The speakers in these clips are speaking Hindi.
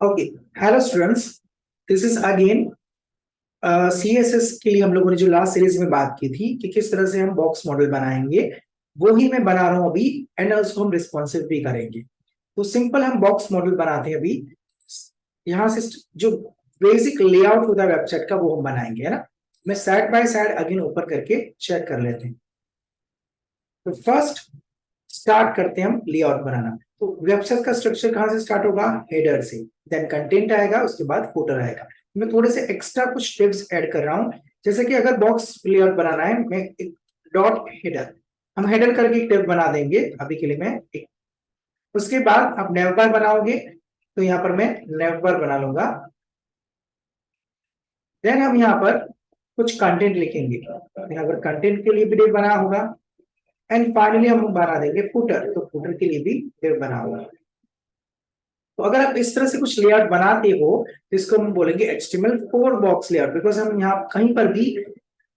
Okay. Hello students, this is again CSS के लिए हम लोगों ने जो लास्ट सीरीज में बात की थी कि किस तरह से हम बॉक्स मॉडल बनाएंगे, वो ही मैं बना रहा हूं अभी। एंड उसको हम रिस्पॉन्सिव भी करेंगे। तो सिंपल हम बॉक्स मॉडल बनाते हैं अभी। यहाँ से जो बेसिक लेआउट होता है वेबसाइट का वो हम बनाएंगे, है ना। मैं side by side again open करके चेक कर लेते हैं। तो फर्स्ट स्टार्ट करते हैं हम लेआउट बनाना। तो वेबसाइट का स्ट्रक्चर कहां से स्टार्ट होगा? हेडर से, देन कंटेंट आएगा, उसके बाद फुटर आएगा। मैं थोड़े से एक्स्ट्रा कुछ टिप्स ऐड कर रहा हूं। जैसे कि अगर बॉक्स लेआउट बनाना है, मैं एक डॉट हेडर, हम हेडर करके एक टिप बना देंगे अभी के लिए। मैं एक, उसके बाद आप नेव बार बनाओगे तो यहां पर मैं नेव बार बना लूंगा। देन हम यहाँ पर कुछ कंटेंट लिखेंगे, यहाँ पर कंटेंट के लिए भी टिप बना होगा। एंड फाइनली हम बना देंगे फुटर, तो फुटर के लिए भी टिप बना होगा। तो अगर आप इस तरह से कुछ लेआउट बनाते हो तो इसको हम बोलेंगे HTML4 बॉक्स लेआउट। बिकॉज हम यहाँ कहीं पर भी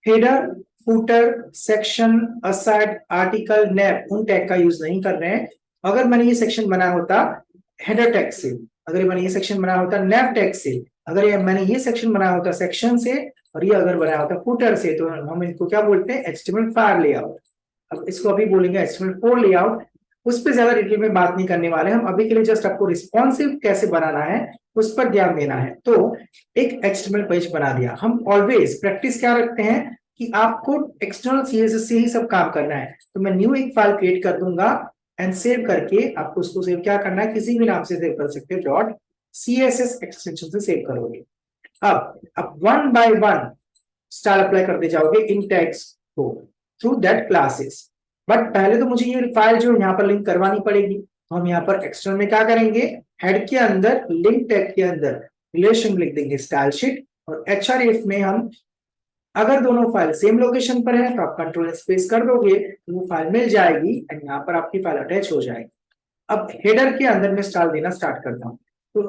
header, footer, section, aside, article, nav उन टैग का यूज नहीं कर रहे हैं। अगर मैंने ये सेक्शन बनाया होता हेडर टैग से, अगर मैंने ये सेक्शन बनाया होता नैव टैग से, अगर मैंने ये सेक्शन बनाया होता सेक्शन से, और ये अगर बनाया होता फुटर से, तो हम इनको क्या बोलते हैं? HTML5 layout. अब इसको अभी बोलेंगे HTML4 लेआउट। उस पर ज्यादा डिटेल में बात नहीं करने वाले हम अभी के लिए। जस्ट आपको रिस्पॉन्सिव कैसे बनाना है उस पर ध्यान देना है। तो एक HTML पेज बना दिया। हम ऑलवेज प्रैक्टिस क्या रखते हैं कि आपको एक्सटर्नल CSS से ही सब काम करना है। तो मैं न्यू एक फाइल क्रिएट कर दूंगा एंड सेव करके, आपको उसको सेव क्या करना है, किसी भी नाम से सेव कर सकते हो, डॉट CSS एक्सटेंशन से सेव करोगे। अब one by one style apply करते जाओगे इन टैग्स को थ्रू दैट क्लासेस। बट पहले तो मुझे ये फाइल जो यहाँ पर लिंक करवानी पड़ेगी। तो हम यहाँ पर एक्सटर्नल में क्या करेंगे? हेड के अंदर लिंक टैग के अंदर रिलेशन लिख देंगे स्टाइल शीट। और HRF में हम, अगर दोनों फाइल सेम लोकेशन पर है तो आप कंट्रोल स्पेस कर दोगे तो वो फाइल मिल जाएगी एंड यहाँ पर आपकी फाइल अटैच हो जाएगी। अब हेडर के अंदर मैं स्टाइल देना स्टार्ट करता हूँ। तो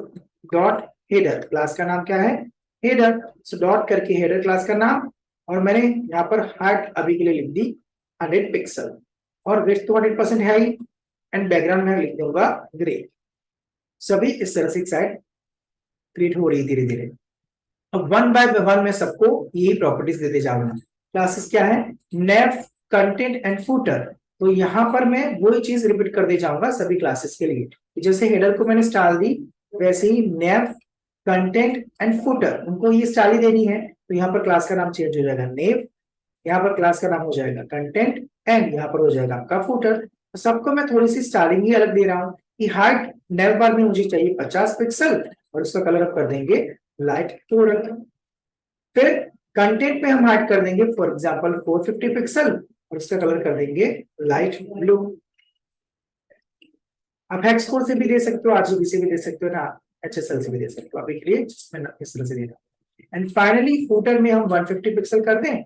डॉट हेडर, क्लास का नाम क्या है? हेडर। सो डॉट करके हेडर क्लास का नाम, और मैंने यहाँ पर हाइट अभी के लिए लिख दी 100 पिक्सल, और विड्थ तो 100% है ही। एंड बैकग्राउंड में लिख दूंगा ग्रे। सभी इस तरह से साइड क्रिएट हो रही धीरे धीरे। अब वन बाय वन मैं सबको यही प्रॉपर्टीज देते जाऊंगा। क्लासेस क्या है? नेव, कंटेंट एंड फुटर। तो यहां पर मैं वही चीज रिपीट कर दे जाऊंगा सभी क्लासेस के लिए। जैसे हेडर को मैंने स्टाइल दी, वैसे ही नेव, कंटेंट एंड फुटर उनको ये स्टाइल ही देनी है। तो यहाँ पर क्लास का नाम चेंज हो जाएगा नेव, यहाँ पर क्लास का नाम हो जाएगा कंटेंट, एंड यहाँ पर हो जाएगा आपका फुटर। तो सबको मैं थोड़ी सी स्टाइलिंग ही अलग दे रहा हूँ कि हाइट नेव बार में मुझे चाहिए 50 पिक्सल, और उसका कलर अप कर देंगे लाइट थोड़ा। फिर कंटेंट में हम हाइड कर देंगे फॉर एग्जांपल 450 पिक्सल, और इसका कलर कर देंगे लाइट ब्लू। आप हेक्स कोड से भी दे सकते हो, RGB से भी दे सकते हो ना, HSL से भी दे सकते हो। अभी के लिए मैं इस तरह से दे रहा हूँ। एंड फाइनली फुटर में हम 150 पिक्सल कर दें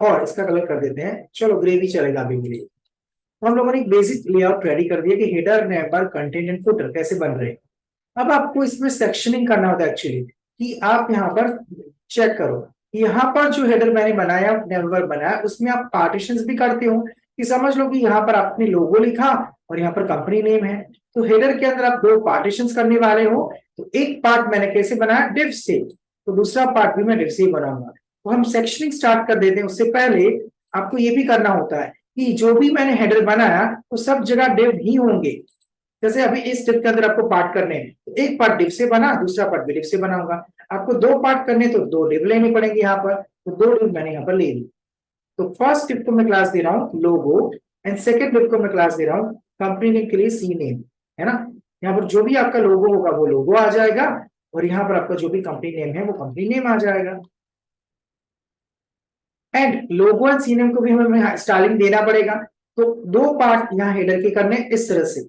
और इसका कलर कर देते हैं, चलो ग्रे भी चलेगा अभी के लिए। तो हम लोगों ने एक बेसिक लेआउट रेडी कर दिया कि header, never, content and footer कैसे बन रहे हैं। अब आपको इसमें सेक्शनिंग करना होता है एक्चुअली, कि आप यहाँ पर चेक करो, यहाँ पर जो हेडर मैंने बनाया, नेवर बनाया, उसमें आप पार्टीशंस भी करते हो। कि समझ लो कि यहाँ पर आपने लोगो लिखा और यहाँ पर कंपनी नेम है। तो हेडर के अंदर आप दो पार्टीशंस करने वाले हो। तो एक पार्ट मैंने कैसे बनाया? डिव से। तो दूसरा पार्ट भी मैं डिव से ही बनाऊंगा। तो हम सेक्शनिंग स्टार्ट कर देते हैं। उससे पहले आपको ये भी करना होता है कि जो भी मैंने हेडर बनाया तो सब जगह डिव ही होंगे। जैसे अभी इस स्टेप के अंदर आपको पार्ट करने हैं, तो एक पार्ट डिव से बना, दूसरा पार्ट भी डिव से बनाऊंगा। आपको दो पार्ट करने तो दो डिव लेनी पड़ेंगे यहाँ पर, तो दो डिव मैंने यहाँ पर ले ली। तो फर्स्ट डिव को मैं क्लास दे रहा हूँ लोगो, एंड सेकंड डिव को मैं क्लास दे रहा हूँ कंपनी नेम के लिए सी नेम, है ना। यहाँ पर जो भी आपका लोगो होगा वो लोगो आ जाएगा, और यहाँ पर आपका जो भी कंपनी नेम है वो कंपनी नेम आ जाएगा। And logo and C name को भी हमें स्टाइलिंग देना पड़ेगा। तो दो पार्ट यहाँ हेडर के करने इस तरह से।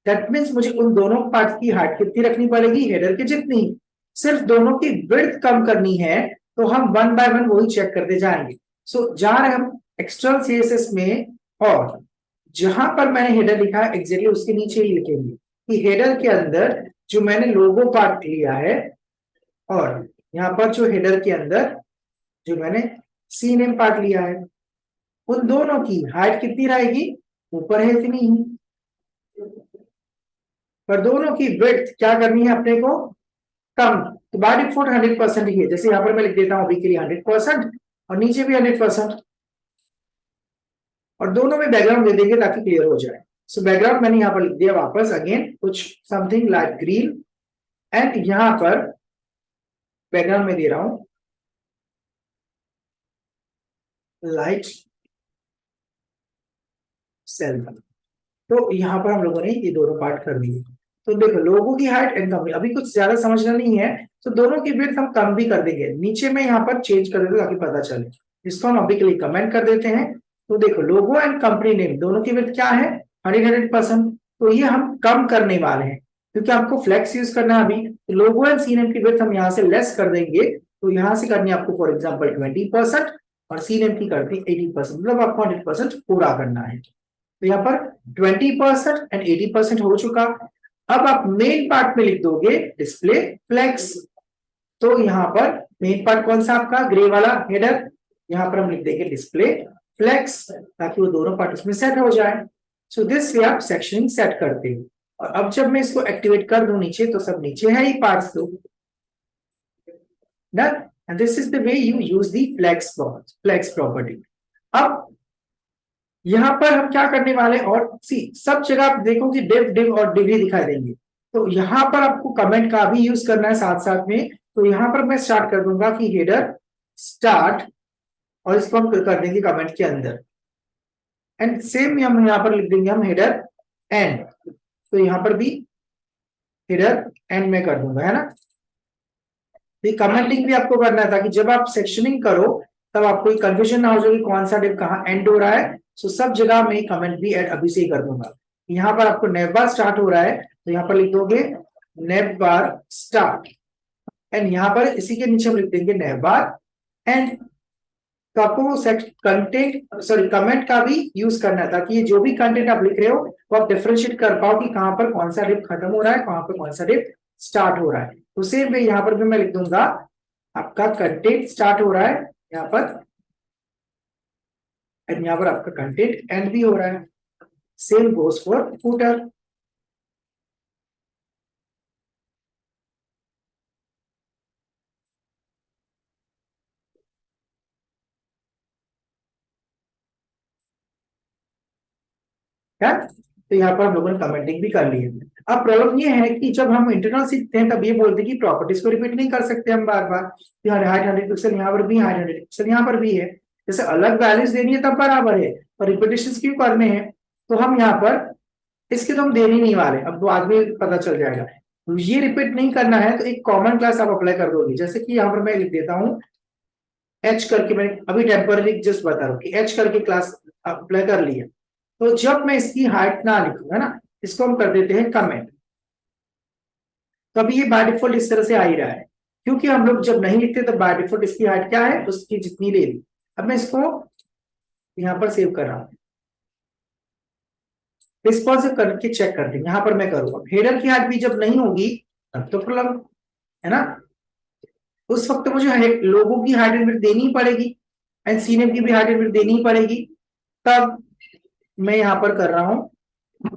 दैट मीन्स मुझे उन दोनों पार्ट की हाइट कितनी रखनी पड़ेगी? हेडर की जितनी। सिर्फ दोनों की विड्थ कम करनी है, तो हम वन बाय वन वही चेक करते जाएंगे। सो जा रहे हम एक्सटर्नल CSS में, और जहां पर मैंने हेडर लिखा है एग्जैक्टली उसके नीचे ही लिखेंगे कि हेडर के अंदर जो मैंने लोगो पार्ट लिया है, और यहाँ पर जो हेडर के अंदर जो मैंने सी नेम पार्ट लिया है, उन दोनों की हाइट कितनी रहेगी? ऊपर है इतनी ही। पर दोनों की विड्थ क्या करनी है अपने को, कम। तो बाय डिफॉल्ट 100% ही है, जैसे यहाँ पर मैं लिख देता हूँ अभी के लिए 100% और नीचे भी 100%, और दोनों में बैकग्राउंड दे देंगे ताकि क्लियर हो जाए। सो बैकग्राउंड मैंने यहाँ पर लिख दिया वापस अगेन कुछ समथिंग लाइक ग्रीन, एंड यहाँ पर बैकग्राउंड में दे रहा हूं लाइट सेल। तो यहाँ पर हम लोगों ने ये दोनों पार्ट कर दिए। तो देखो लोगों की हाइट एंड कम, अभी कुछ ज्यादा समझना नहीं है, तो दोनों की विड्थ हम कम भी कर देंगे, नीचे में यहाँ पर चेंज कर देते ताकि पता चले। इसको हम अभी के लिए कमेंट कर देते हैं। तो देखो लोगो एंड कंपनी नेम दोनों की विड्थ क्या है, 100%। तो ये हम कम करने वाले हैं क्योंकि आपको फ्लेक्स यूज करना है अभी। तो लोगो एंड सी नेम की विड्थ हम यहाँ से लेस कर देंगे, तो यहाँ से करनी है आपको फॉर एग्जाम्पल 20% और सी नेम की करती 80%, मतलब आपको 100% पूरा करना है। तो यहाँ पर 20% एंड 80% हो चुका। अब आप मेन पार्ट में लिख दोगे डिस्प्ले फ्लेक्स। तो यहाँ पर मेन पार्ट कौन सा आपका, ग्रे वाला हेडर, यहाँ पर हम लिख देंगे डिस्प्ले फ्लेक्स ताकि वो दोनों पार्ट उसमें सेट हो जाए। सो दिस वे आप सेक्शनिंग सेट करते हो। और अब जब मैं इसको एक्टिवेट कर दूं नीचे, तो सब नीचे है ही पार्ट्स तो done. And this is the way you use the flex property. अब यहां पर हम क्या करने वाले, और सी सब जगह आप देखो कि डिव और डिग्री दिखाई देंगे, तो यहां पर आपको कमेंट का भी यूज करना है साथ साथ में। तो यहां पर मैं स्टार्ट कर दूंगा कि हेडर स्टार्ट, और इसको हम कर देंगे कमेंट के अंदर, एंड सेम हम यहां पर लिख देंगे हम हेडर एंड। तो यहां पर भी हेडर एंड में कर दूंगा, है ना। तो कमेंटिंग भी आपको करना है ताकि जब आप सेक्शनिंग करो तब आपको कंफ्यूजन ना हो जाए कि कौन सा डिव कहाँ एंड हो रहा है। सो सब जगह में कमेंट भी ऐड अभी से ही कर दूंगा। यहाँ पर आपको नेव बार स्टार्ट हो रहा है, तो यहाँ पर लिख दोगे नेव बार स्टार्ट, एंड यहाँ पर इसी के नीचे हम लिख देंगे नेव बार एंड। तो आपको कंटेंट सॉरी कमेंट का भी यूज करना है ताकि ये जो भी कंटेंट आप लिख रहे हो वो आप डिफरेंशिएट कर पाओ कि कहां पर कौन सा डिव खत्म हो रहा है, कहां पर कौन सा डिव स्टार्ट हो रहा है। तो सेम वे यहाँ पर भी मैं लिख दूंगा आपका कंटेंट स्टार्ट हो रहा है यहाँ पर, एंड यहाँ पर आपका कंटेंट एंड भी हो रहा है। Same goes for footer. है, तो यहाँ पर हम लोगों ने कमेंटिंग भी कर ली है। अब प्रॉब्लम ये है कि जब हम इंटरनल सीखते हैं तब ये बोलते हैं कि प्रॉपर्टीज को रिपीट नहीं कर सकते हम बार बार। हाइट 100 पिक्सल यहाँ पर भी, हाइट 100 पिक्सल यहाँ पर भी है, जैसे अलग वैल्यूज देनी है तब बराबर है, और रिपीटेशन क्यों करने हैं। तो हम यहाँ पर इसके तो हम देने नहीं वाले, अब वो आदमी पता चल जाएगा। तो ये रिपीट नहीं करना है तो एक कॉमन क्लास आप अप्लाई कर दोगे, जैसे कि यहाँ पर मैं लिख देता हूँ एच करके, मैं अभी टेम्पररी जस्ट बता रहा हूँ कि एच करके क्लास अप्लाई कर लिया। तो जब मैं इसकी हाइट ना लिखूंगा ना, इसको हम कर देते हैं कमेंट। तो अभी ये बाय डिफॉल्ट इस तरह से आ ही रहा है, क्योंकि हम लोग जब नहीं लिखते तो बाय डिफॉल्ट इसकी हाइट क्या है, उसकी जितनी ले ली। अब मैं इसको यहाँ पर सेव कर रहा हूँ, रिस्पॉन्सिव करके चेक करते हैं। यहाँ पर मैं करूंगा हेडर की हाइट भी जब नहीं होगी तब तो प्रॉब्लम है ना। उस वक्त मुझे लोगों की हाइट एंड विड्थ देनी पड़ेगी, एंड सीनेम की भी हाइट एंड विड्थ देनी पड़ेगी। तब मैं यहाँ पर कर रहा हूं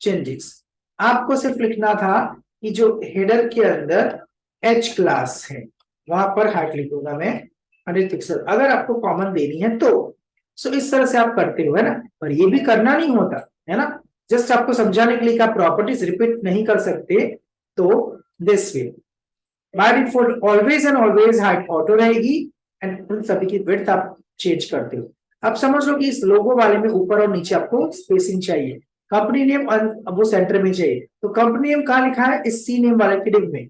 चेंजेस। आपको सिर्फ लिखना था कि जो हेडर के अंदर एच क्लास है वहां पर हाइट लिखूंगा मैं 100 पिक्सल, अगर आपको कॉमन देनी है तो। सो इस तरह से आप करते हो, है ना। पर ये भी करना नहीं होता है ना, जस्ट आपको समझाने के लिए कि आप प्रॉपर्टीज रिपीट नहीं कर सकते। तो this way by default always and always height auto रहेगी, एंड उन सभी की विड्थ आप चेंज करते हो। अब समझ लो कि इस लोगो वाले में ऊपर और नीचे आपको स्पेसिंग चाहिए, कंपनी नेम अब वो सेंटर में चाहिए। तो कंपनी नेम कहाँ लिखा है, इस सी नेम वाले के डिव में।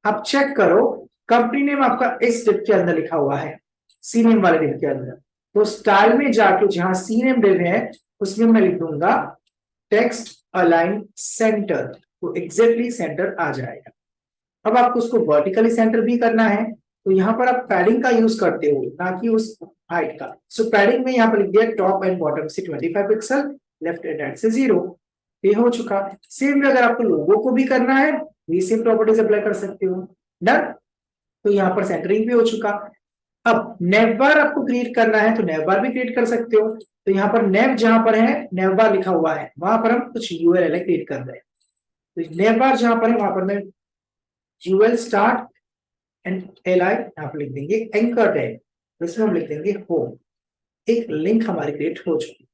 आप चेक करो कंपनी नेम आपका इस डिव के अंदर लिखा हुआ है, सी नेम वाले डिव के अंदर। तो स्टाइल में जाके जहां सी नेम डिव है उसमें मैं लिख दूंगा टेक्स्ट अलाइन सेंटर, तो एग्जैक्टली सेंटर आ जाएगा। अब आपको उसको वर्टिकली सेंटर भी करना है, तो यहाँ पर आप पैडिंग का यूज करते हो ना कि उस हाइट का। सो पैडिंग में यहाँ पर लिख दिया टॉप एंड बॉटम से 25 पिक्सल, लेफ्ट एंड राइट से 0। ये हो चुका। सेम अगर आपको लोगो को भी करना है ये सेम प्रॉपर्टीज अप्लाई कर सकते हो, डन। तो यहाँ पर सेंटरिंग भी हो चुका। अब नेव बार आपको क्रिएट करना है तो नेव बार भी क्रिएट कर सकते हो। तो यहाँ पर नेव जहां पर है नेव बार लिखा हुआ है वहां पर हम कुछ यूआरएल क्रिएट कर रहे हैं। तो नेम बार जहां पर है वहां पर मैं UL start and L I यहाँ पर लिख देंगे, एंकर टैग इसमें हम लिख देंगे होम। एक लिंक हमारी क्रिएट हो चुकी।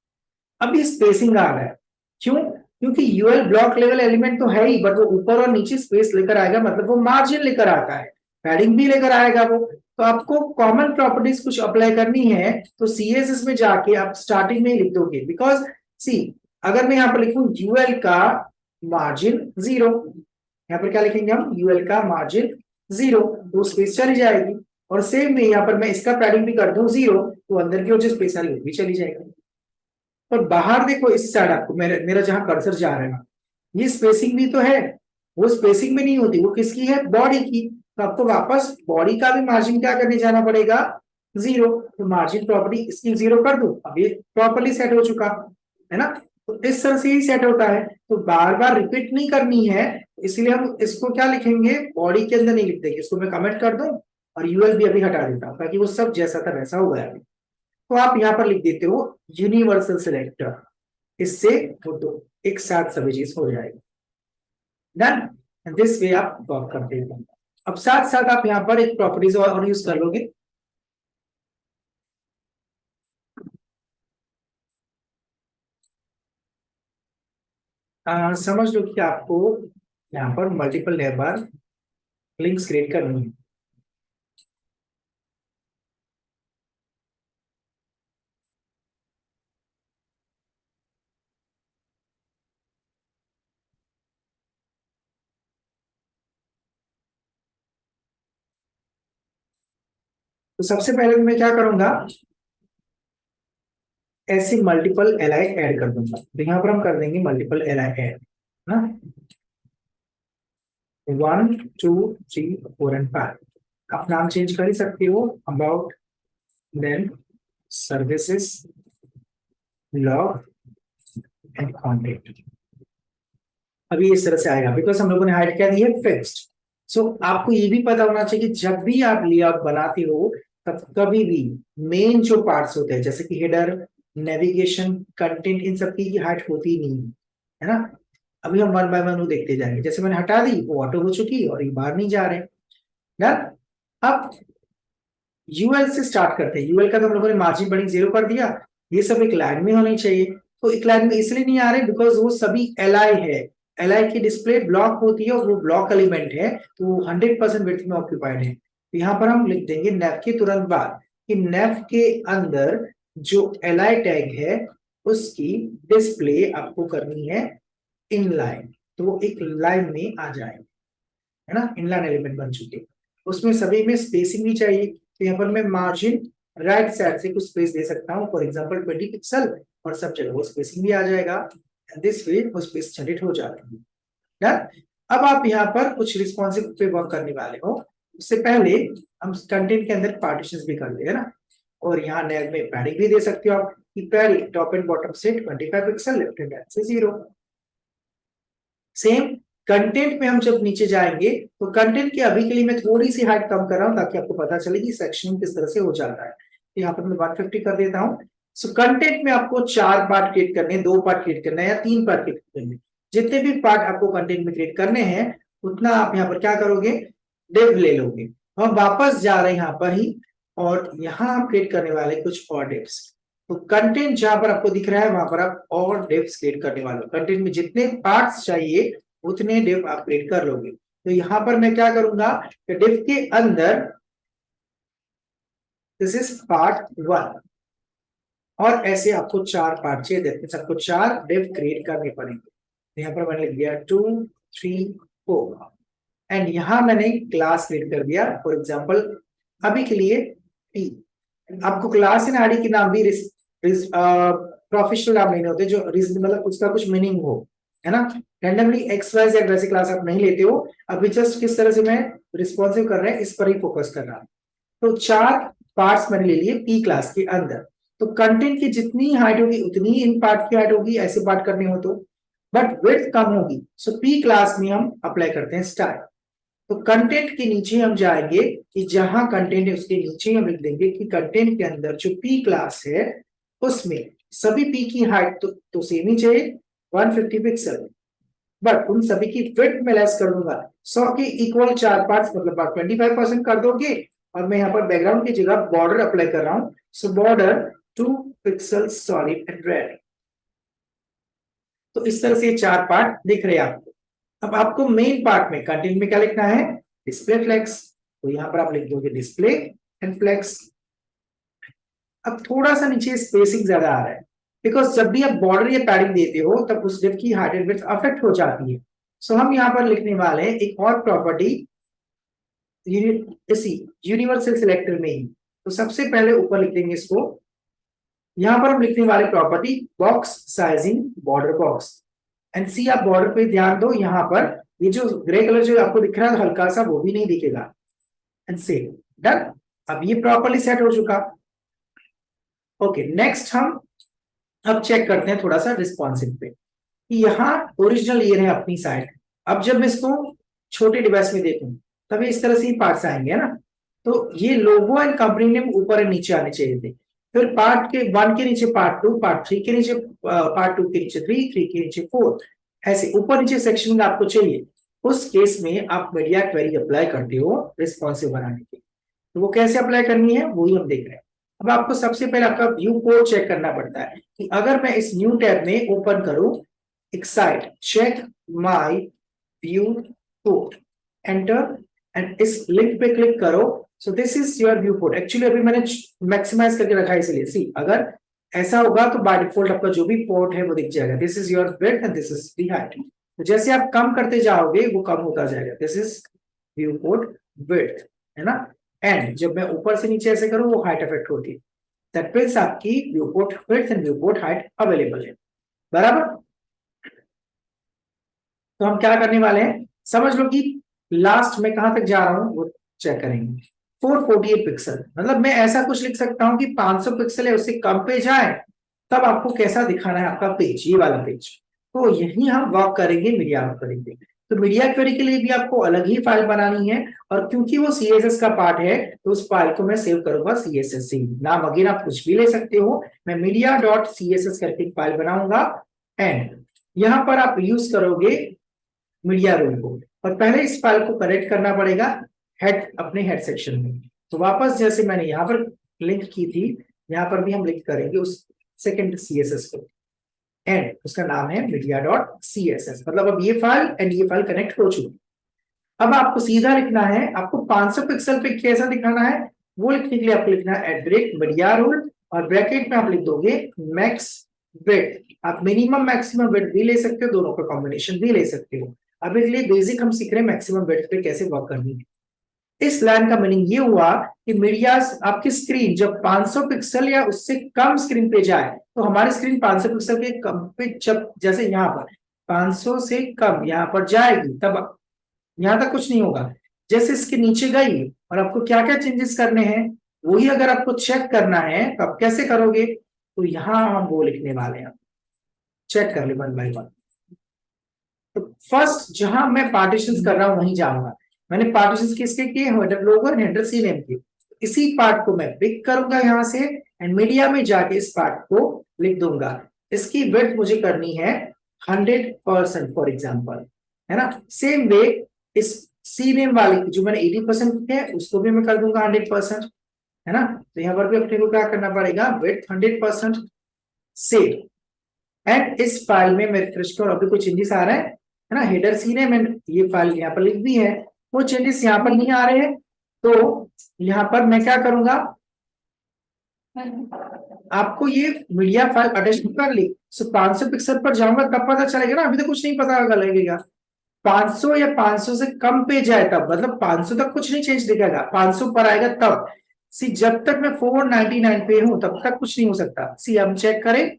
अब ये स्पेसिंग आ रहा है, क्यों? क्योंकि यूएल ब्लॉक लेवल एलिमेंट तो है ही, बट वो ऊपर और नीचे स्पेस लेकर आएगा, मतलब वो मार्जिन लेकर आता है, पैडिंग भी लेकर आएगा वो। तो आपको कॉमन प्रॉपर्टीज कुछ अप्लाई करनी है, तो सीएसएस में जाके आप स्टार्टिंग में लिख दोगे, बिकॉज सी अगर मैं यहाँ पर लिखूं यूएल का मार्जिन 0, यहाँ पर क्या लिखेंगे हम, यूएल का मार्जिन 0, तो स्पेस चली जाएगी। और सेम में यहाँ पर मैं इसका पैडिंग भी कर दूं 0, तो अंदर की ओर जो स्पेस आ रही है वो भी चली जाएगी। और बाहर देखो इस साइड आपको मेरा जहां कर्सर जा रहा है, ये स्पेसिंग भी तो है, वो स्पेसिंग में नहीं होती, वो किसकी है, बॉडी की। तो आपको वापस बॉडी का भी मार्जिन क्या करने जाना पड़ेगा, 0। तो मार्जिन प्रॉपर्टी इसकी 0 कर दो, अब ये प्रॉपर्ली सेट हो चुका है ना। तो इस तरह से ही सेट होता है, तो बार बार रिपीट नहीं करनी है, इसलिए हम इसको क्या लिखेंगे, बॉडी के अंदर नहीं लिख देंगे, इसको मैं कमेंट कर दूं और यूएल भी अभी हटा देता हूं, ताकि वो सब जैसा था वैसा हो गया। तो आप यहाँ पर लिख देते हो यूनिवर्सल सिलेक्टर, इससे वो तो एक साथ सभी चीज हो जाएगी। डन, दिस वे आप वर्क करते हैं। अब साथ साथ आप यहाँ पर एक प्रॉपर्टीज और यूज कर लोगे। समझ लो कि आपको यहाँ पर मल्टीपल लेयर बार लिंक्स क्रिएट करनी है। तो सबसे पहले मैं क्या करूंगा, ऐसे मल्टीपल एल आई एड कर दूंगा। तो यहाँ पर हम कर देंगे मल्टीपल एल आई एड ना, 1 2 3 4 एंड 5। आप नाम चेंज कर ही सकते हो, about, then services, log and contact. अभी इस तरह से आएगा, बिकॉज हम लोगों ने हाइड क्या दी है, फिक्स्ड। सो आपको ये भी पता होना चाहिए कि जब भी आप लेआउट बनाते हो, तब कभी भी मेन जो पार्ट्स होते हैं, जैसे कि हेडर, नेविगेशन, कंटेंट, इन सब की हाइट होती नहीं है ना। अभी हम वन बाय वन वो देखते जाएंगे। जैसे मैंने हटा दी, वो ऑटो हो चुकी और ये बाहर नहीं जा रहे। डन। अब यूएल से स्टार्ट करते हैं। यूएल का तो हम लोगों ने मार्जिन बड़ी 0 कर दिया, ये सब एक लाइन में होनी चाहिए। तो एक लाइन में इसलिए नहीं आ रहे, बिकॉज वो सभी एल आई है, एल आई की डिस्प्ले ब्लॉक होती है और वो ब्लॉक एलिमेंट है, तो वो 100% विड्थ में ऑक्यूपाइड है। तो यहाँ पर हम लिख देंगे नेव के तुरंत बाद कि नेव के अंदर जो एल आई टैग है उसकी डिस्प्ले आपको करनी है इन लाइन, तो वो एक लाइन में आ जाए, है ना, इनलाइन एलिमेंट बन चुके। उसमें सभी में स्पेसिंग भी चाहिए, तो यहाँ पर मैं मार्जिन राइट साइड से कुछ स्पेस दे सकता हूँ, फॉर एग्जांपल 20 पिक्सल, और सब जगह वो स्पेसिंग भी आ जाएगा। दिस वे वो स्पेस जनरेट हो जाती है। डन। अब आप यहाँ पर कुछ रिस्पॉन्सिव पे वर्क करने वाले हो, उससे पहले हम कंटेंट के अंदर पार्टीशंस भी कर ले, है ना। और यहाँ नेव में पैडिंग भी दे सकते हो आप, कि पैडिंग टॉप एंड बॉटम से 25 पिक्सल, लेफ्ट एंड राइट से 0। सेम कंटेंट में हम जब नीचे जाएंगे, तो कंटेंट की अभी के लिए मैं थोड़ी सी हाइट कम कर रहा हूं, ताकि आपको पता चले कि सेक्शन किस तरह से हो जाता है। तो यहाँ पर मैं 150 कर देता हूँ। सो कंटेंट में आपको 4 पार्ट क्रिएट करने, 2 पार्ट क्रिएट करना है या 3 पार्ट क्रिएट करने, जितने भी पार्ट आपको कंटेंट में क्रिएट करने हैं उतना आप यहाँ पर क्या करोगे, डिव ले लोगे। हम वापस जा रहे हैं यहाँ पर ही, और यहाँ हम क्रिएट करने वाले कुछ और डिव्स। तो कंटेंट जहां पर आपको दिख रहा है वहां पर आप और डिव्स क्रिएट करने वाले हो। कंटेंट में जितने पार्ट्स चाहिए उतने डिव आप क्रिएट कर लोगे। तो यहां पर मैं क्या करूंगा, डिव के अंदर दिस इज पार्ट 1, और ऐसे आपको 4 पार्ट चाहिए, दैट मींस आपको 4 डिव क्रिएट करने पड़ेंगे। तो यहाँ पर मैंने लिख दिया 2 3 4, एंड यहां मैंने क्लास क्रिएट कर दिया, फॉर एग्जांपल अभी के लिए P। आपको क्लास इन आईडी के नाम भी प्रोफेशनल नाम नहीं होते, जो मतलब उसका कुछ मीनिंग हो, है ना। रैंडमली एक्स वाई जेड वैसे क्लास आप नहीं लेते हो। अभी जस्ट किस तरह से मैं रिस्पॉन्सिव कर रहे हैं इस पर ही फोकस कर रहा हूं। तो 4 पार्ट्स मैंने ले लिए पी क्लास के अंदर। तो कंटेंट की जितनी हाइट होगी उतनी ही इन पार्ट की हाइट होगी, ऐसे पार्ट करने हो तो, बट विड्थ कम होगी। सो पी क्लास में हम अप्लाई करते हैं स्टाइल। तो कंटेंट के नीचे हम जाएंगे, कि जहां कंटेंट है उसके नीचे हम लिख देंगे कि कंटेंट के अंदर जो पी क्लास है उसमें सभी पी की हाइट तो सेम ही चाहिए, 150 पिक्सल। बट उन सभी की विड्थ में लेस कर दूंगा। 100 के इक्वल 4 पार्ट्स मतलब 25% कर दोगे, और मैं यहाँ पर बैकग्राउंड की जगह बॉर्डर अप्लाई कर रहा हूं। So border 2 pixels solid and red. तो इस तरह से 4 पार्ट दिख रहे हैं आपको। अब आपको मेन पार्ट में कंटेंट में क्या लिखना है, डिस्प्ले फ्लेक्स। तो यहां पर आप लिख दोगे डिस्प्ले एंड फ्लेक्स। अब थोड़ा सा नीचे स्पेसिंग ज्यादा आ रहा है, बिकॉज जब भी आप बॉर्डर या पैडिंग देते हो तब उस डिव की हाइट एंड विड्थ अफेक्ट हो जाती है। सो हम यहाँ पर लिखने वाले हैं एक और प्रॉपर्टी इसी यूनिवर्सल सिलेक्टर में ही। तो सबसे पहले ऊपर लिख देंगे इसको, यहां पर हम लिखने वाले property box sizing border box. And see आप बॉर्डर पे ध्यान दो, यहां पर ये जो ग्रे कलर जो आपको दिख रहा है हल्का सा, वो भी नहीं दिखेगा। एंड से डन। अब ये प्रॉपर्ली सेट हो चुका। ओके नेक्स्ट हम अब चेक करते हैं थोड़ा सा रिस्पॉन्सिव पे, कि यहाँ ओरिजिनल ये है अपनी साइड। अब जब मैं इसको छोटे डिवाइस में देखूं तभी इस तरह से ही पार्ट्स आएंगे, है ना। तो ये लोगो एंड कंपनी नेम ऊपर और नीचे आने चाहिए थे। फिर पार्ट के 1 के नीचे पार्ट 2, पार्ट 3 के नीचे पार्ट 2 के नीचे 3, 3 के नीचे 4, ऐसे ऊपर नीचे सेक्शन आपको चाहिए। उस केस में आप मीडिया क्वेरी अप्लाई करते हो रिस्पॉन्सिव बनाने के। तो वो कैसे अप्लाई करनी है वही हम देख रहे हैं। अब आपको सबसे पहले आपका व्यू पोर्ट चेक करना पड़ता है, कि अगर मैं इस न्यू टैब में ओपन करूं excite check my viewport, enter and इस लिंक पे क्लिक करो। So this is your viewport. Actually अभी मैंने मैक्सिमाइज करके रखा है इसलिए। सी अगर ऐसा होगा तो बाय डिफॉल्ट आपका जो भी पोर्ट है वो दिख जाएगा, this is your width and this is the height. तो जैसे आप कम करते जाओगे वो कम होता जाएगा, this is view port width, है ना। एंड जब मैं ऊपर से नीचे ऐसे करूं वो हाइट इफेक्ट होती है। दैट मींस आपकी view port width and view port height available है, बराबर। तो हम क्या करने वाले हैं, समझ लो कि लास्ट में कहां तक जा रहा हूं वो चेक करेंगे। 448 पिक्सल, मतलब मैं ऐसा कुछ लिख सकता हूं कि 500 पिक्सल है उससे कम पे जाए, तब आपको कैसा दिखाना है आपका पेज, ये वाला पेज। तो यही हम वर्क करेंगे मीडिया करेंगे। तो मीडिया क्वेरी के लिए भी आपको अलग ही फाइल बनानी है, और क्योंकि वो सीएसएस का पार्ट है तो उस फाइल को मैं सेव करूंगा सीएसएस से। नाम अगेन आप कुछ भी ले सकते हो, मैं मीडिया डॉट सीएसएस करके फाइल बनाऊंगा। एंड यहां पर आप यूज करोगे मीडिया रूल को, और पहले इस फाइल को करेक्ट करना पड़ेगा हेड अपने हेड सेक्शन में। तो वापस जैसे मैंने यहां पर लिंक की थी, यहां पर भी हम लिंक करेंगे उस सेकंड सीएसएस को, एंड उसका नाम है मीडिया डॉट सीएसएस। मतलब अब ये फाइल एंड ये फाइल कनेक्ट हो चुकी। अब आपको सीधा लिखना है, आपको 500 पिक्सल पे कैसा दिखाना है वो लिखने के लिए आपको लिखना है मीडिया रूल, और ब्रैकेट में आप लिख दोगे मैक्स विड्थ। आप मिनिमम मैक्सिमम विड्थ भी ले सकते हो, दोनों का कॉम्बिनेशन भी ले सकते हो। अब इसके लिए बेसिक हम सीख रहे हैं मैक्सिमम विड्थ पे कैसे वर्क करनी है। इस लाइन का मीनिंग ये हुआ कि मीडिया आपकी स्क्रीन जब 500 पिक्सल या उससे कम स्क्रीन पे जाए, तो हमारी स्क्रीन 500 पिक्सल के कम पे जब जैसे यहाँ पर 500 से कम यहाँ पर जाएगी तब यहां तक कुछ नहीं होगा। जैसे इसके नीचे गई और आपको क्या क्या चेंजेस करने हैं वही अगर आपको चेक करना है तो आप कैसे करोगे, तो यहां हम वो लिखने वाले हैं, चेक कर ले 1 बाय 1। तो फर्स्ट जहां मैं पार्टीशंस कर रहा हूं वहीं जाऊंगा। मैंने पार्टीशंस किसके किए, हेडर लोगो और हेडर सी नेम के। इसी पार्ट को मैं पिक करूंगा यहां से, एंड मीडिया में जाके इस पार्ट को लिख दूंगा। इसकी विड्थ मुझे करनी है 100% फॉर एग्जांपल, है ना। सेम वे इस सी नेम वाली जो मैंने 80% किया है उसको भी मैं कर दूंगा 100%, है ना। तो यहाँ पर भी अपने को क्या करना पड़ेगा, विड्थ 100% सेव। एंड इस फाइल में मेरे रिफ्रेश और अभी कुछ चेंजेस आ रहे हैं, है ना। हेडर सी ने मैंने ये फाइल यहाँ पर लिख दी है, वो चेंजेस यहाँ पर नहीं आ रहे हैं। तो यहाँ पर मैं क्या करूंगा, आपको ये मीडिया फाइल अटैच कर ली। सो 500 पिक्सल पर जाऊंगा तब पता चलेगा ना, अभी तो कुछ नहीं पता लगेगा। 500 या 500 से कम पे जाए तब, मतलब 500 तक कुछ नहीं चेंज दिखेगा, 500 पर आएगा तब। सी जब तक मैं 499 पे हूं तब तक कुछ नहीं हो सकता। सी हम चेक करें,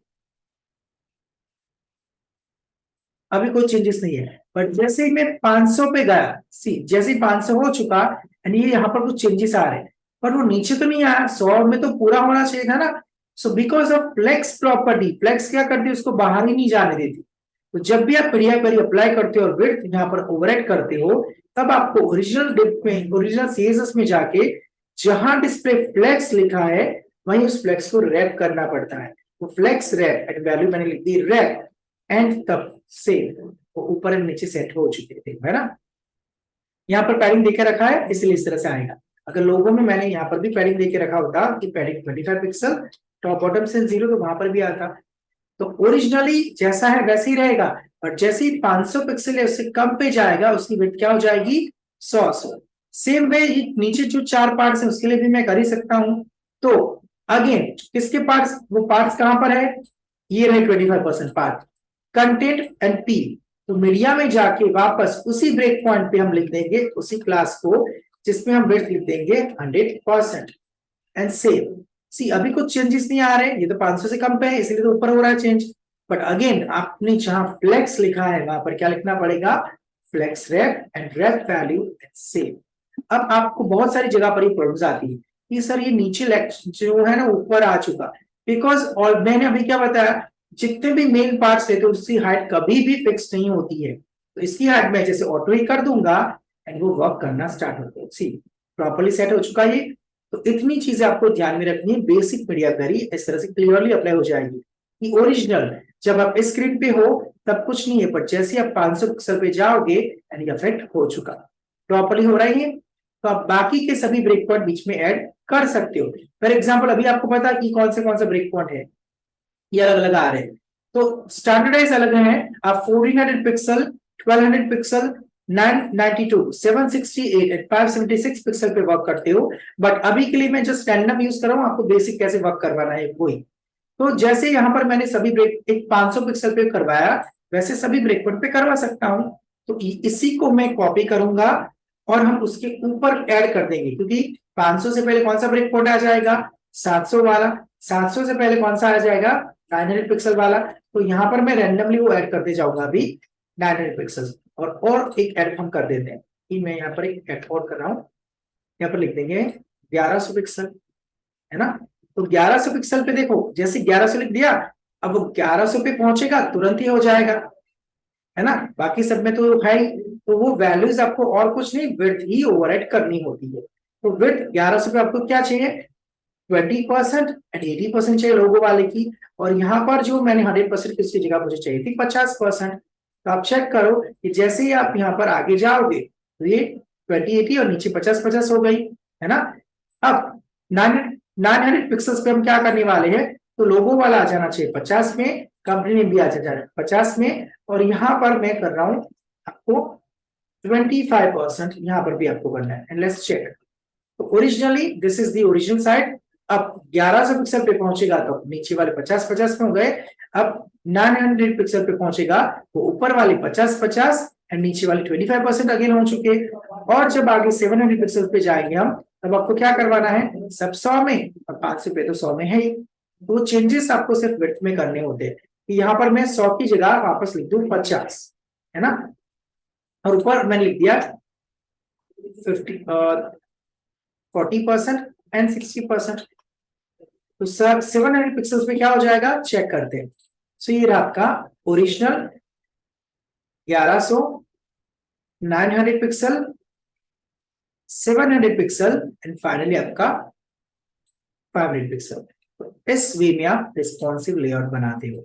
अभी कोई चेंजेस नहीं है। बट जैसे ही मैं 500 पे गया, सी जैसे ही 500 हो चुका एंड ये यहाँ पर कुछ चेंजेस आ रहे हैं, पर वो नीचे तो नहीं आया, 100 में तो पूरा होना चाहिए था ना। So because of flex property, flex क्या करती है उसको बाहर ही नहीं जाने देती। तो जब भी आप मीडिया क्वेरी अप्लाई करते हो और विड्थ यहाँ पर ओवरराइड करते हो, तब आपको ओरिजिनल डिव में, ओरिजिनल सीएसएस में जाके जहां डिस्प्ले फ्लेक्स लिखा है वहीं उस फ्लेक्स को रैप करना पड़ता है। वो फ्लेक्स रैप एंड वैल्यू मैंने लिख दी रैप, एंड तब सेव। वो ऊपर एंड नीचे सेट हो चुके थे, है ना। यहाँ पर पैडिंग देके रखा है इसलिए इस तरह से आएगा। अगर लोगों में मैंने यहाँ पर भी पैडिंग देके रखा होता कि पैडिंग 25 पिक्सल, टॉप बॉटम से 0, तो वहां पर भी आता। तो ओरिजिनली जैसा है वैसे ही रहेगा, और जैसे ही 500 पिक्सल है उससे कम पे जाएगा उसकी विड्थ क्या हो जाएगी, 100। सेम वे नीचे जो 4 पार्ट्स है उसके लिए भी मैं कर ही सकता हूं। तो अगेन किसके पार्ट्स, वो पार्ट्स कहां पर है, ये रहे 25% पार्ट, कंटेंट एंड पी। तो मीडिया में जाके वापस उसी ब्रेक पॉइंट पे हम लिख देंगे उसी क्लास को जिसमें हम विड्थ लिख देंगे 100% एंड सेव। सी अभी कुछ चेंजेस नहीं आ रहे, ये तो 500 से कम पे है इसलिए तो ऊपर हो रहा है चेंज। बट अगेन आपने जहां फ्लेक्स लिखा है वहां पर क्या लिखना पड़ेगा, flex wrap and wrap value and save. अब आपको बहुत सारी जगह पर ये प्रॉब्लम्स आती है कि सर ये नीचे जो है ना ऊपर आ चुका, बिकॉज और मैंने अभी क्या बताया, जितने भी मेन पार्ट्स लेते हैं उसकी हाइट कभी भी फिक्स नहीं होती है। तो इसकी हाइट मैं जैसे ऑटो ही कर दूंगा एंड वो वर्क करना स्टार्ट होता है। सी प्रॉपर्ली सेट हो चुका है। तो इतनी चीजें आपको ध्यान में रखनी है, बेसिक मीडिया क्वेरी इस तरह से क्लियरली अप्लाई हो जाएगी कि ओरिजिनल जब आप स्क्रीन पे हो तब कुछ नहीं है, पर जैसे आप 500 पिक्सल पे जाओगे यानी इफेक्ट हो चुका, प्रॉपर्ली हो रही है। तो आप बाकी के सभी ब्रेक पॉइंट बीच में ऐड कर सकते हो। फॉर एग्जाम्पल अभी आपको पता है कि कौन सा ब्रेक पॉइंट है, ये अलग अलग आ रहे हैं। तो स्टैंडर्डाइज अलग है, आप 1400 पिक्सल, 1200 पिक्सल, 992, 768 एंड 576 पिक्सल पे वर्क करते हो। बट अभी के लिए मैं जस्ट रैंडम यूज कर रहा हूं, आपको बेसिक कैसे वर्क करवाना है वही। तो जैसे यहाँ पर मैंने सभी ब्रेक एक 500 पिक्सल पे करवाया, वैसे सभी ब्रेक पॉइंट पे करवा सकता हूं। तो इसी को मैं कॉपी करूंगा और हम उसके ऊपर ऐड कर देंगे, क्योंकि 500 से पहले कौन सा ब्रेक पॉइंट आ जाएगा, 700 वाला। 700 से पहले कौन सा आ जाएगा, 900 पिक्सल वाला। तो यहाँ पर मैं रैंडमली वो ऐड करते जाऊंगा अभी 900 पिक्सल। और एक ऐड हम कर देते हैं कि मैं यहाँ पर एक ऐड और कर रहा हूँ, यहाँ पर लिख देंगे 1100 पिक्सल, है ना। तो 1100 पिक्सल पे देखो जैसे 1100 लिख दिया, अब वो 1100 पे पहुंचेगा तुरंत ही हो जाएगा, है ना। बाकी सब में तो है ही। तो वो वैल्यूज आपको और कुछ नहीं, विड्थ ही ओवरराइड करनी होती है। तो विड्थ 1100 पे आपको क्या चाहिए, 20% एंड 80% चाहिए लोगों वाले की। और यहाँ पर जो मैंने 100% किसकी जगह मुझे चाहिए थी 50%। तो आप चेक करो कि जैसे ही आप यहाँ पर आगे जाओगे तो ये 2080 और नीचे 50-50 हो गई, है ना। अब 900 पिक्सल्स पे हम क्या करने वाले हैं, तो लोगों वाला आ जाना चाहिए 50 में, कंपनी ने भी आ जाना 50 में, और यहाँ पर मैं कर रहा हूं आपको 25%, यहाँ पर भी आपको करना है। And let's check. तो originally this is the original side. अब 1100 पिक्सल पे पहुंचेगा तो नीचे वाले 50-50 में हो गए। अब 900 पिक्सल पे पहुंचेगा तो ऊपर वाले 50-50 एंड नीचे वाले 25% अगेन हो चुके। और जब आगे 700 पिक्सल पे जाएंगे हम, तब आपको क्या करवाना है, सब 100 में, और 500 पे तो 100 में है ही। तो चेंजेस आपको सिर्फ विड्थ में करने होते हैं कि यहाँ पर मैं 100 की जगह वापस लिख दूं 50, है ना। और ऊपर मैंने लिख दिया 40% एंड 60%। तो सर 700 पिक्सल्स में क्या हो जाएगा, चेक करते हैं। सो ये रहा आपका original 1100, 900 pixel, 700 pixel and finally आपका 500 पिक्सल। तो इस वे में आप रिस्पॉन्सिव लेआउट बनाते हो।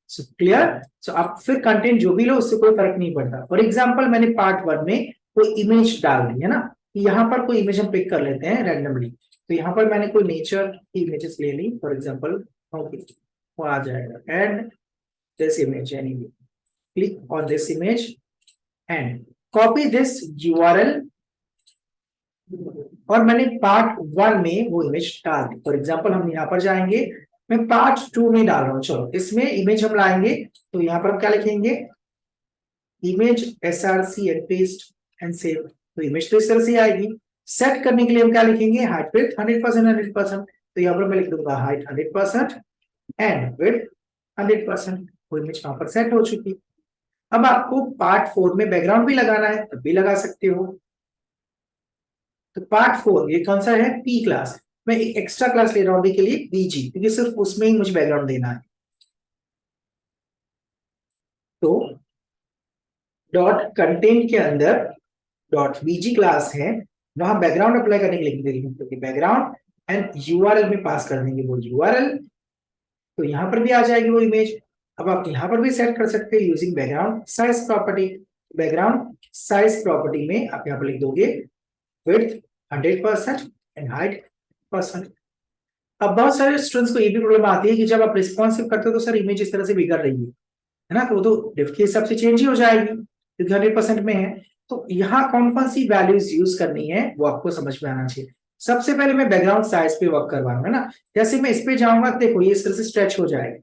So clear. सो आप फिर कंटेंट जो भी लो उससे कोई फर्क नहीं पड़ता। फॉर एग्जाम्पल मैंने पार्ट 1 में कोई इमेज डाल दी, है ना। यहाँ पर कोई इमेज हम पिक कर लेते हैं रैंडमली। तो यहाँ पर मैंने कोई नेचर की इमेजेस ले ली, फॉर एग्जाम्पल ओके, वो आ जाएगा and this image, anyway click on this image and copy this URL. और मैंने पार्ट 1 में वो इमेज डाल दी। फॉर एग्जाम्पल हम यहाँ पर जाएंगे, मैं पार्ट 2 में डाल रहा हूँ, चलो इसमें इमेज हम लाएंगे। तो यहाँ पर हम क्या लिखेंगे, image src and paste and save. तो इमेज तो इस तरह से आएगी। सेट करने के लिए हम क्या लिखेंगे, हाइट विड्थ 100%, 100%। तो यहाँ पर मैं लिख दूंगा हाइट 100% एंड विड्थ 100%। वो इमेज वहां पर सेट हो चुकी। अब आपको पार्ट 4 में बैकग्राउंड भी लगाना है तब भी लगा सकते हो। तो पार्ट 4 ये कौन सा है, पी क्लास। मैं एक एक्स्ट्रा क्लास ले रहा हूं अभी के लिए बीजी, क्योंकि सिर्फ उसमें ही मुझे बैकग्राउंड देना है। तो डॉट कंटेंट के अंदर डॉट बीजी क्लास है, वहां बैकग्राउंड अप्लाई करने के लिए देंगे बैकग्राउंड एंड यूआरएल में पास कर देंगे वो यूआरएल। तो यहां पर भी आ जाएगी वो इमेज। अब आप यहाँ पर भी सेट कर सकते हैं using background size property. Background size property में आप यहाँ पर लिख दोगे विड्थ 100% एंड हाइट %। अब बहुत सारे स्टूडेंट्स को ये भी प्रॉब्लम आती है कि जब आप रिस्पॉन्सिव करते हो तो सर इमेज इस तरह से बिगड़ रही है ना, तो वो तो डिफ के हिसाब से चेंज ही हो जाएगी क्योंकि 100% में है। तो यहाँ कौन कौन सी वैल्यूज यूज करनी है वो आपको समझ में आना चाहिए। सबसे पहले मैं बैकग्राउंड साइज पे वर्क करवाऊंगा ना, जैसे मैं इस पे जाऊंगा देखो ये इस तरह से स्ट्रेच हो जाएगा।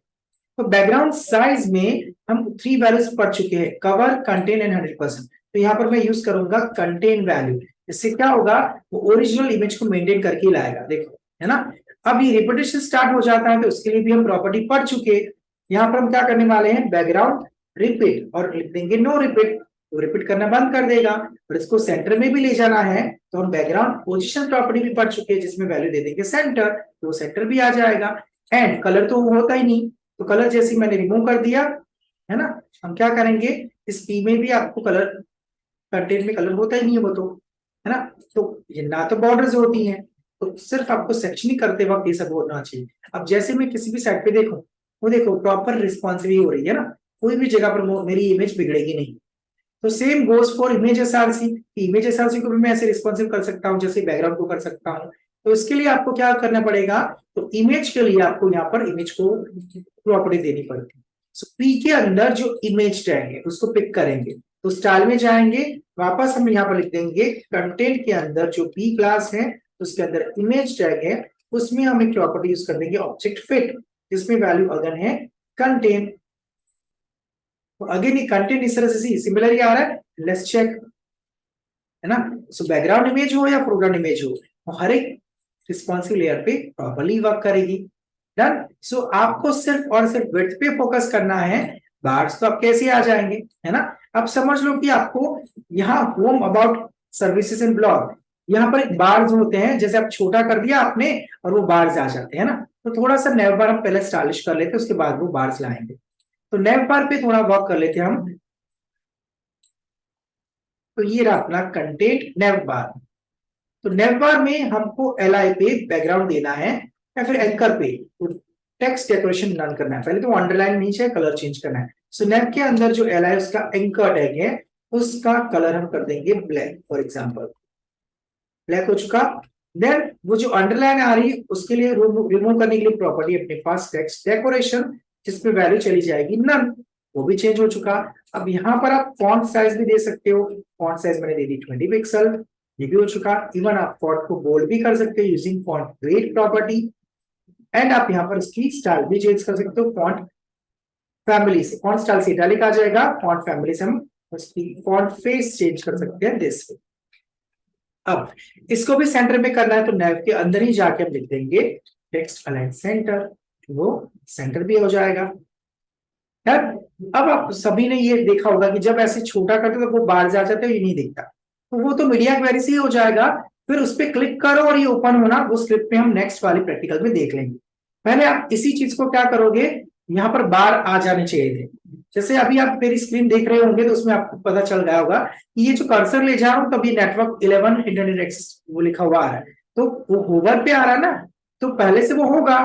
तो बैकग्राउंड साइज में हम 3 वैल्यूज पढ़ चुके हैं, कवर, कंटेन एंड 100%। तो यहाँ पर मैं यूज करूंगा कंटेन वैल्यू। इससे क्या होगा, वो ओरिजिनल इमेज को मेंटेन करके लाएगा, देखो है ना। अब ये रिपीटेशन स्टार्ट हो जाता है तो उसके लिए भी हम प्रॉपर्टी पढ़ चुके। यहाँ पर हम क्या करने वाले हैं, बैकग्राउंड रिपीट और लिख देंगे नो रिपीट, तो रिपीट करना बंद कर देगा। और इसको सेंटर में भी ले जाना है तो हम बैकग्राउंड पोजीशन प्रॉपर्टी भी पढ़ चुके हैं जिसमें वैल्यू दे देंगे सेंटर, तो सेंटर भी आ जाएगा। एंड कलर तो होता ही नहीं, तो कलर जैसे मैंने रिमूव कर दिया है ना। हम क्या करेंगे, इस पी में भी आपको कलर, कंटेंट में कलर होता ही नहीं है वो तो, है ना। तो ये ना तो बॉर्डर्स होती हैं, तो सिर्फ आपको सेक्शनिंग करते वक्त ये सब होना चाहिए। अब जैसे मैं किसी भी साइड पे देखूं, वो देखो प्रॉपर रिस्पॉन्सिव हो रही है ना, कोई भी जगह पर मेरी इमेज बिगड़ेगी नहीं। तो same goes for image SRC, image SRC को भी मैं ऐसे रिस्पॉन्सिव कर सकता हूँ जैसे बैकग्राउंड को कर सकता हूँ। तो इसके लिए आपको क्या करना पड़ेगा, तो इमेज के लिए आपको यहाँ पर इमेज को प्रॉपर्टी देनी पड़ती है। सो पी के अंदर जो इमेज टैग है उसको पिक करेंगे, तो स्टाइल में जाएंगे, वापस हम यहाँ पर लिख देंगे कंटेंट के अंदर जो पी क्लास है उसके अंदर इमेज टैग है, उसमें हम एक प्रॉपर्टी यूज कर देंगे ऑब्जेक्ट फिट, जिसमें वैल्यू अगर है कंटेंट। तो अगेन ये कंटेंट इस तरह से सिमिलर ही आ रहा है, लेट्स चेक, है ना। सो बैकग्राउंड इमेज हो या फोरग्राउंड इमेज हो, हर एक रिस्पॉन्सिव लेयर पे प्रॉपर्ली वर्क करेगी। डन। सो आपको सिर्फ और सिर्फ विड्थ पे फोकस करना है, बार्स तो आप कैसे आ जाएंगे, है ना। अब समझ लो कि आपको यहाँ home about services and blog, यहाँ पर एक बार्स होते हैं, जैसे आप छोटा कर दिया आपने और वो बार्स आ जाते हैं ना। तो थोड़ा सा नेव बार हम पहले स्टाइलिश कर लेते हैं, उसके बाद वो बार्स लाएंगे। तो नेव बार पे थोड़ा वर्क कर लेते हैं हम। तो ये रहा अपना कंटेंट नेव बार। तो नेव बार में हमको एलआई पे बैकग्राउंड देना है या फिर एंकर पे तो टेक्स्ट डेकोरेशन रन करना है। पहले तो अंडरलाइन नीचे कलर चेंज करना है। सो नेव के अंदर जो एलआई उसका एंकर टैग है उसका कलर हम कर देंगे ब्लैक, फॉर एग्जांपल ब्लैक हो चुका। देन वो जो अंडरलाइन आ रही है उसके लिए रिमूव करने के लिए प्रॉपर्टी अपने पास टेक्स्ट डेकोरेशन, जिसमें वैल्यू चली जाएगी नन, वो भी चेंज हो चुका। अब यहाँ पर आप फॉन्ट साइज भी दे सकते हो, फॉन्ट साइज मैंने दे दी 20 पिक्सल, ये भी हो चुका। इवन आप फॉन्ट को बोल्ड भी कर सकते हो using font weight property. And आप यहाँ पर इसकी स्टाइल भी चेंज कर सकते हो, फॉन्ट फैमिली से, फॉन्ट स्टाइल से इटैलिक आ जाएगा, फॉन्ट फैमिली से हम उसकी फॉन्ट फेस चेंज कर सकते हैं दिस। अब इसको भी सेंटर में करना है तो नेव के अंदर ही जाके हम लिख देंगे टेक्स्ट अलाइन सेंटर, वो सेंटर भी हो जाएगा। यार अब आप सभी ने ये देखा होगा कि जब ऐसे छोटा करते तो वो बाहर जा जाता है, ये नहीं दिखता, तो वो तो मीडिया क्वेरी से ही हो जाएगा। फिर उस पर क्लिक करो और ये ओपन होना, वो स्क्रिप्ट पे हम नेक्स्ट वाले प्रैक्टिकल में देख लेंगे। पहले आप इसी चीज को क्या करोगे, यहाँ पर बार आ जाने चाहिए थे। जैसे अभी आप मेरी स्क्रीन देख रहे होंगे तो उसमें आपको पता चल गया होगा कि ये जो कर्सर ले जा रहा हूं तब ये नेटवर्क 11 इंटरनेट एक्सेस वो लिखा हुआ है, तो वो होवर पे आ रहा है ना, तो पहले से वो होगा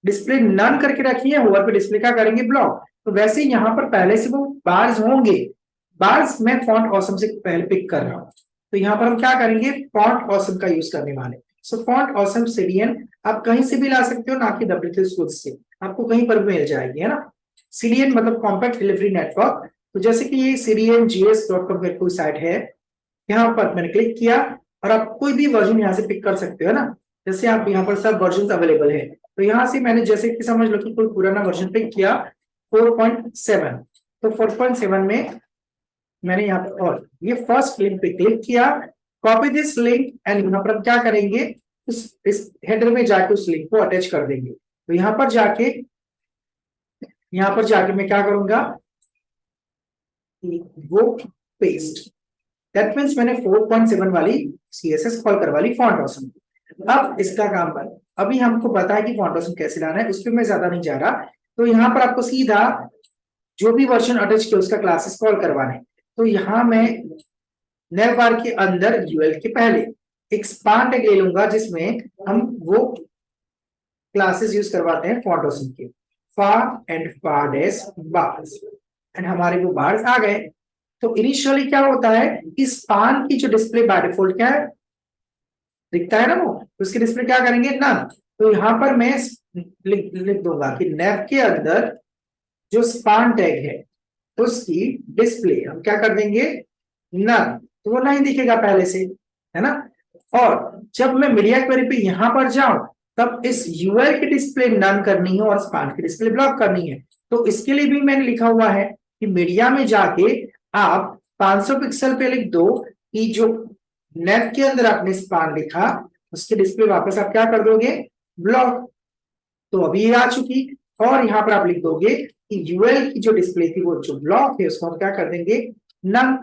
डिस्प्ले नन करके रखी है, होवर पे डिस्प्ले क्या करेंगे ब्लॉक। तो वैसे यहाँ पर पहले से वो बार्स होंगे, बार्स मैं फॉन्ट ऑसम से पहले पिक कर रहा हूँ। तो यहाँ पर हम क्या करेंगे, फॉन्ट ऑसम का यूज करने वाले। सो फॉन्ट ऑसम सीडीएन आप कहीं से भी ला सकते हो, ना कि W3 स्कूल से, आपको कहीं पर भी मिल जाएगी, है ना। सीडीएन मतलब कॉम्पैक्ट डिलीवरी नेटवर्क। तो जैसे कि ये cdngs.com करके कोई साइट है, यहाँ पर मैंने क्लिक किया और आप कोई भी वर्जन यहाँ से पिक कर सकते हो ना। जैसे आप यहाँ पर सब वर्जन अवेलेबल है, तो यहाँ से मैंने जैसे कि समझ लो कि कोई पुराना वर्जन पिक किया 4.7, तो 4.7 में मैंने यहाँ पर और ये फर्स्ट लिंक पे क्लिक किया, कॉपी दिस लिंक एंड यहाँ पर हम क्या करेंगे, इस हेडर में जाके उस लिंक को अटैच कर देंगे। तो यहाँ पर जाके मैं क्या करूंगा, वो पेस्ट, दैट मींस मैंने 4.7 वाली CSS कॉल करवा ली फॉन्ट ऑसम। अब इसका काम पर अभी हमको पता है कि फॉन्ट ऑसम कैसे लाना है, उस पर मैं ज्यादा नहीं जा रहा। तो यहाँ पर आपको सीधा जो भी वर्जन अटैच किया उसका क्लासेस कॉल करवाने। तो यहाँ मैं नेव बार के अंदर यूएल के पहले एक्सपांड टैग ले लूंगा जिसमें हम वो क्लासेस यूज करवाते हैं फॉन्ट ऑसम के। Far and far dash bars, and हमारे वो बार्स आ गए। तो इनिशियली क्या होता है, इस स्पान की जो डिस्प्ले बाय डिफॉल्ट क्या है, दिखता है ना वो, तो उसकी डिस्प्ले क्या करेंगे, नन। तो यहां पर मैं लिख दूंगा कि नैव के अंदर जो स्पान टैग है उसकी डिस्प्ले हम क्या कर देंगे, नन, तो वो नहीं दिखेगा पहले से, है ना। और जब मैं मीडिया क्वेरी पे यहां पर जाऊं तब इस यूआरएल की डिस्प्ले नन करनी है और स्पान की डिस्प्ले ब्लॉक करनी है। तो इसके लिए भी मैंने लिखा हुआ है कि मीडिया में जाके आप 500 पिक्सल पे लिख दो कि जो नेट के अंदर आपने स्पान लिखा उसकी डिस्प्ले वापस आप क्या कर दोगे, ब्लॉक। तो अभी ये आ चुकी, और यहां पर आप लिख दोगे कि यूएल की जो डिस्प्ले थी वो जो ब्लॉक है उसको हम क्या कर देंगे, नन।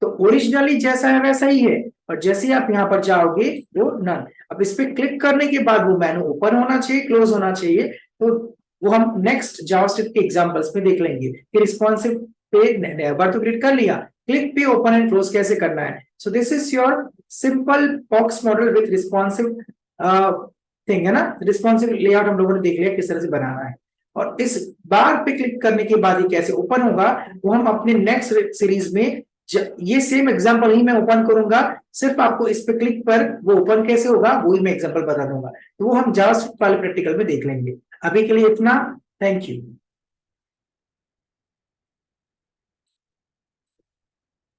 तो ओरिजिनली जैसा है वैसा ही है, और जैसे ही आप यहां पर जाओगे वो नन। अब इस पे क्लिक करने के बाद वो मेनू ओपन होना चाहिए, क्लोज होना चाहिए। तो वो हम नेक्स्ट जावास्क्रिप्ट के एग्जांपल्स में देख लेंगे कि रिस्पॉन्सिव पे बार तो क्लिक कर लिया, क्लिक पे ओपन एंड क्लोज कैसे करना है। सो this is your simple box model with responsive thing, है ना। रिस्पॉन्सिव लेआउट हम लोगों ने देख लिया किस तरह से बनाना है, और इस बार पे क्लिक करने के बाद ये कैसे ओपन होगा वो हम अपने नेक्स्ट सीरीज में ये सेम एग्जांपल ही मैं ओपन करूंगा, सिर्फ आपको इस पे क्लिक पर वो ओपन कैसे होगा वही मैं एग्जांपल बता दूंगा। तो वो हम जावास्क्रिप्ट वाले प्रैक्टिकल में देख लेंगे। अभी के लिए इतना, थैंक यू।